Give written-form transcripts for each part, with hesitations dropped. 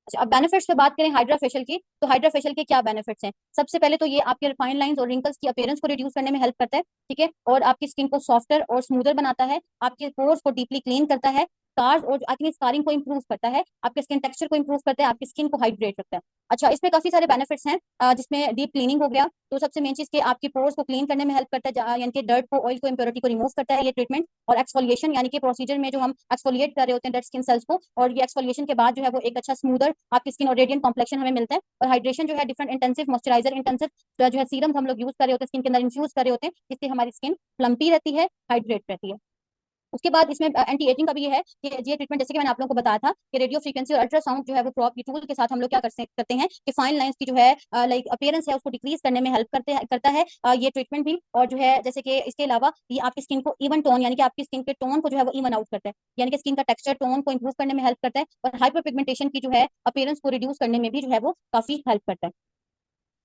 अच्छा, अब बेनिफिट्स पे बात करें हाइड्रा फेशियल की, तो हाइड्रा फेशियल के क्या बेनिफिट्स हैं? सबसे पहले तो ये आपके रिफाइन लाइंस और रिंकल्स की अपीयरेंस को रिड्यूस करने में हेल्प करता है, ठीक है, और आपकी स्किन को सॉफ्टर और स्मूदर बनाता है, आपके पोर्स को डीपली क्लीन करता है, स्कार्स और एक्ने स्कारिंग को इंप्रूव करता है, आपके स्किन टेक्सचर को इंप्रूव करता है, आपकी स्किन को हाइड्रेट रखता है। अच्छा, इसमें काफी सारे बेनिफिट्स हैं, जिसमें डीप क्लीनिंग हो गया, तो सबसे मेन चीज के आपके पोर्स को क्लीन करने में हेल्प करता है, यानी कि डर्ट को, ऑयल को, इंप्योरिटी को रिमूव करता है ये ट्रीटमेंट। और एक्सफोलिएशन यानी कि प्रोसीजर में जो हम एक्सफोलिएट कर रहे होते हैं डेड स्किन सेल्स को, और ये एक्सफोलिएशन के बाद जो है वो एक अच्छा स्मूदर आपकी स्किन और रेडियंट कॉम्प्लेक्शन हमें मिलता है। और हाइड्रेशन जो है डिफरेंट इंटेंसिव मॉइस्चराइजर, इंटेंसिव जो है सीरम हम लोग यूज कर रहे होते हैं, स्किन के अंदर इन्फ्यूज कर रहे होते हैं, जिससे हमारी स्किन प्लम्पी रहती है, हाइड्रेट रहती है। उसके बाद इसमें एंटी एजिंग का भी ये है कि ये ट्रीटमेंट, जैसे कि मैंने आप लोगों को बताया था कि रेडियो फ्रीक्वेंसी और अल्ट्रासाउंड जो है वो प्रॉप टूल के साथ हम लोग क्या करते हैं कि फाइन लाइंस की जो है लाइक अपीयरेंस है उसको डिक्रीज करने में हेल्प करता है ये ट्रीटमेंट भी। और जो है जैसे कि इसके अलावा ये आपकी स्किन को इवन टोन, यानी कि आपकी स्किन के टोन को जो है वो इवन आउट करता है, यानी कि स्किन का टेक्सचर टोन को इंप्रूव करने में हेल्प करता है, और हाइपर पिगमेंटेशन की जो है अपीयरेंस को रिड्यूस करने में भी जो है वो काफी हेल्प करता है।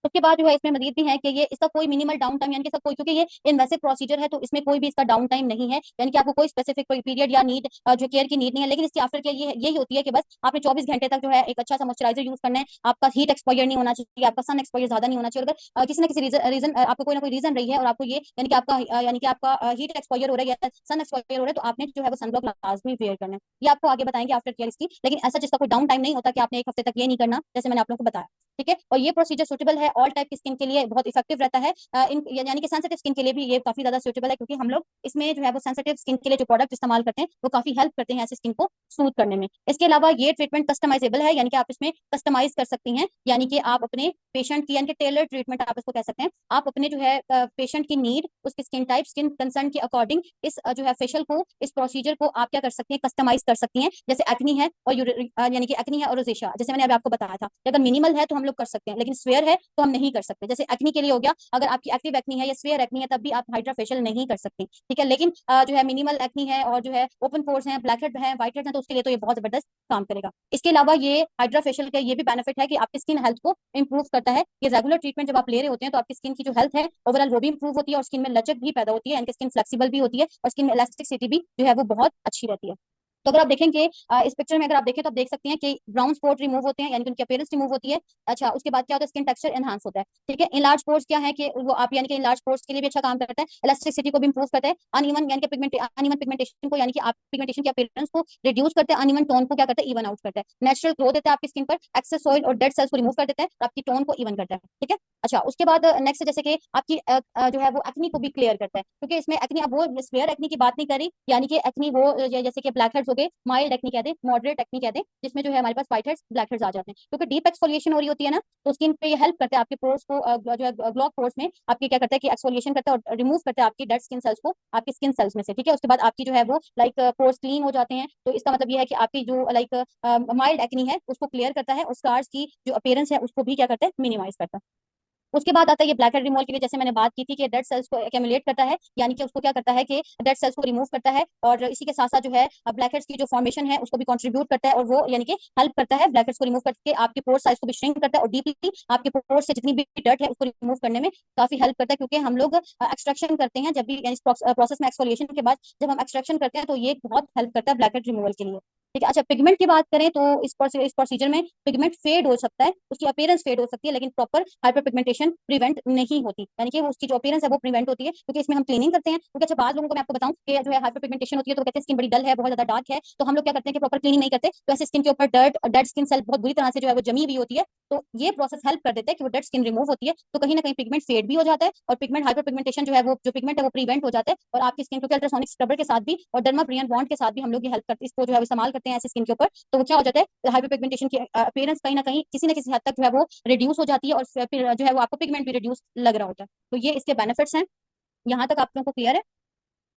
उसके बाद जो है इसमें मजीद भी है कि ये इसका कोई मिनिमल डाउन टाइम, यानी कि सब कोई, क्योंकि ये इन्वेसिव प्रोसीजर है तो इसमें कोई भी इसका डाउन टाइम नहीं है, यानी कि आपको कोई स्पेसिफिक कोई पीरियड या नीड जो केयर की नीड नहीं है। लेकिन इसकी आफ्टर केयर ये यही होती है कि बस आपने 24 घंटे तक जो है एक अच्छा सा मॉइस्चराइजर यूज करना है, आपका हीट एक्सपोजर नहीं होना चाहिए, आपका सन एक्सपोजर ज्यादा नहीं होना चाहिए। अगर किसी ना किसी रीजन आपको कोई ना कोई रीजन रही है और आपको ये यानी कि आपका हीट एक्सपोजर हो रहा है या सन एक्सपोजर हो रहा है, तो आपने जो है वो सनब्लॉक लाजमी वेयर करना है। ये आपको आगे बताएंगे आफ्टर केयर इसकी, लेकिन ऐसा जिसका कोई डाउन टाइम नहीं होता कि आपने एक हफ्ते तक ये नहीं करना, जैसे मैंने आप लोगों को बताया। ठीक है, और ये प्रोसीजर सुटेबल है ऑल टाइप की स्किन के लिए, बहुत इफेक्टिव रहता है। यानी कि सेंसिटिव स्किन के लिए भी ये काफी ज्यादा सुटेबल है, क्योंकि हम लोग इसमें जो है वो सेंसिटिव स्किन के लिए जो प्रोडक्ट इस्तेमाल करते हैं वो काफी हेल्प करते हैं ऐसी स्किन को स्मूथ करने में। इसके अलावा ये ट्रीटमेंट कस्टमाइजेबल है, यानी कि आप इसमें कस्टमाइज कर सकती हैं, यानी कि आप अपने पेशेंट की, यानी कि टेलर ट्रीटमेंट आप इसको कह सकते हैं, आप अपने जो है पेशेंट की नीड, उसकी स्किन टाइप, स्किन कंसर्न के अकॉर्डिंग इस जो है फेशियल को, इस प्रोसीजर को आप क्या कर सकती हैं, कस्टमाइज कर सकती हैं। जैसे एक्नी है और यानी कि एक्नी है और रोजेशा, जैसे मैंने अभी आपको बताया था, अगर मिनिमल है तो हम लोग कर सकते हैं, लेकिन स्वेयर है तो हम नहीं कर सकते। जैसे एक्नी के लिए हो गया, अगर आपकी एक्टिव एक्नी है या स्वेयर एक्नी है तब भी आप हाइड्रा फेशियल नहीं कर सकते, ठीक है। लेकिन जो है मिनिमल एक्नी है और जो है ओपन पोर्स है, ब्लैक हेड है, व्हाइट हेड है, तो उसके लिए तो ये बहुत जबरदस्त काम करेगा। इसके अलावा ये हाइड्रा फेशियल का ये भी बेनिफिट है कि आपकी स्किन हेल्थ को इंप्रूव करता है। ये रेगुलर ट्रीटमेंट जब आप ले रहे होते हैं तो आपकी स्किन की जो हेल्थ है ओवरऑल वो भी इंप्रूव होती है, और स्किन में लचक भी पैदा होती है, यानी स्किन फ्लेक्सिबल भी होती है, और स्किन में इलास्टिसिटी भी जो है वो बहुत अच्छी रहती है। तो अगर आप देखेंगे इस पिक्चर में, अगर आप देखें तो आप देख सकते हैं कि ब्राउन स्पॉट रिमूव होते हैं, यानी कि उनकी अपीयरेंस रिमूव होती है। अच्छा, उसके बाद क्या होता है, स्किन टेक्सचर एनहांस होता है, ठीक है। इनलार्ज पोर्स क्या है कि वो आप, यानी कि इनलार्ज पोर्स के लिए भी अच्छा काम करता है, इलास्टिसिटी को भी इंप्रूव करता है, अनइवन यानी कि अनइवन पिगमेंटेशन को, यानी कि आप पिगमेंटेशन की अपीयरेंस को रिड्यूस करते हैं, अनइवन टोन को क्या करता है, इवन आउट करता है, नेचुरल ग्लो देता है आपकी स्किन पर, एक्सेस ऑयल और डेड सेल्स को रिमूव कर देता है, और आपकी टोन को इवन करता है, ठीक है। अच्छा, उसके बाद नेक्स्ट जैसे कि आपकी जो है वो एक्नी को भी क्लियर करता है, क्योंकि इसमें एक्नी, अब वो स्पेयर एक्नी की बात नहीं करी, यानी कि एक्नी वो जैसे कि ब्लैक हेड्स हो गए, माइल्ड एक्नी कह दे, मॉडरेट एक्नी कह दे, जिसमें जो है हमारे पास व्हाइट हेड्स, ब्लैक हेड्स आ जाते हैं, क्योंकि डीप एक्सफोलिएशन हो रही होती है ना, तो स्किन पे ये हेल्प करता है आपके पोर्स को जो है ग्लॉक पोर्स में आपकी क्या करता है कि एक्सफोलिएशन करता है और रिमूव करता है आपकी डेड स्किन सेल्स को आपकी स्किन सेल्स में से, ठीक है। उसके बाद आपकी जो है वो लाइक पोर्स क्लीन हो जाते हैं, तो इसका मतलब ये है कि आपकी जो लाइक माइल्ड एक्नी है उसको क्लियर करता है, और स्कार्स की जो अपीयरेंस है उसको भी क्या करता है, मिनिमाइज करता है। उसके बाद आता है ये ब्लैक हेड रिमूवल के लिए, जैसे मैंने बात की थी कि डेड सेल्स को एक्यूमुलेट करता है, यानी कि उसको क्या करता है कि डेड सेल्स को रिमूव करता है, और इसी के साथ साथ जो है ब्लैक हेड्स की जो फॉर्मेशन है उसको भी कंट्रीब्यूट करता है, और वो यानी कि हेल्प करता है ब्लैक हेड्स को रिमूव करके आपके पोर साइज को भी श्रिंक करता है, और डीपली आपके पोर से जितनी भी डर्ट है उसको रिमूव करने में काफी हेल्प करता है, क्योंकि हम लोग एक्सट्रैक्शन करते हैं जब भी, यानी प्रोसेस में एक्सफोलिएशन के बाद जब हम एक्सट्रैक्शन करते हैं तो ये बहुत हेल्प करता है ब्लैक हेड रिमूवल के लिए, ठीक है। अच्छा, पिगमेंट की बात करें तो इस प्रोसीजर में पिगमेंट फेड हो सकता है, उसकी अपीयरेंस फेड हो सकती है, लेकिन प्रॉपर हाइपर पिगमेंटेशन प्रिवेंट नहीं होती, यानी कि उसकी जो अपीयरेंस है वो प्रिवेंट होती है, क्योंकि इसमें हम क्लीनिंग करते हैं। क्योंकि अच्छा, बाद लोगों को मैं आपको बताऊं कि जो है हाइपर पिगमेंटेशन होती है तो कहते हैं स्किन बड़ी डल है, बहुत ज्यादा डार्क है, तो हम लोग क्या करते हैं कि प्रॉपर क्लीनिंग नहीं करते, तो ऐसे स्किन के ऊपर डर्ट, डेड स्किन सेल बहुत बुरी तरह से जो है वो जमी हुई होती है, तो ये प्रोसेस हेल्प कर देता है कि वो डेड स्किन रिमूव होती है, तो कहीं ना कहीं पिगमेंट फेड भी हो जाता है, और पिगमेंट हाइपर पिगमेंटेशन जो है वो जो पिगमेंट है वो प्रिवेंट हो जाता है, और आपकी स्किन को अल्ट्रासोनिक स्क्रबर के साथ भी और डर्माब्रियन बॉन्ड के साथ भी हम लोग ये हेल्प करते, इसको जो है इस्तेमाल करते हैं ऐसी स्किन के ऊपर, तो वो क्या हो जाता है, हाइपर पिगमेंटेशन की अपीयरेंस कहीं ना कहीं किसी न किसी हद तक जो है वो रिड्यूस हो जाती है, और फिर जो है वो आपको पिगमेंट भी रिड्यूस लग रहा होता है। तो ये इसके बेनिफिट्स हैं। यहाँ तक आप लोगों को क्लियर है?